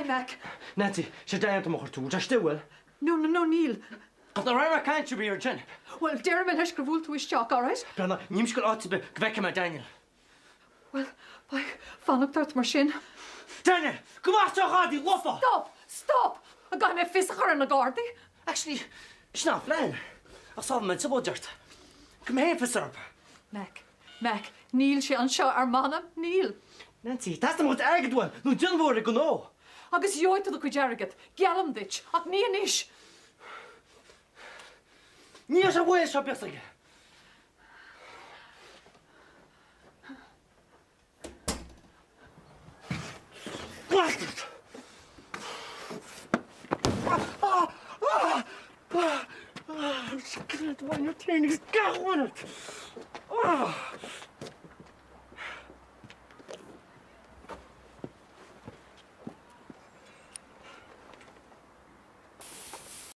Mac. Nancy, she's down to moch tú, just still. No, Neil. But the rara can't you be your Jen? Well, Dermot has gravul to his shock, all right? Brana, nimskul ought to be gwecke Daniel. Well, by fannocht out machine. Daniel, come on, so hard, you waffle. Stop! I got my fist in the garden. Actually, she's not playing. I saw them in some dirt. Come here for syrup. Mac, Neil, she anseo our manam, Neil. Nancy, that's the most arrogant one. No, John Ward, go no. Agus yoy to the quijarriget, Gallum ditch, at me and ish. Níos a bhfuil seo beasaige. Bastard! You're turning a gag on it.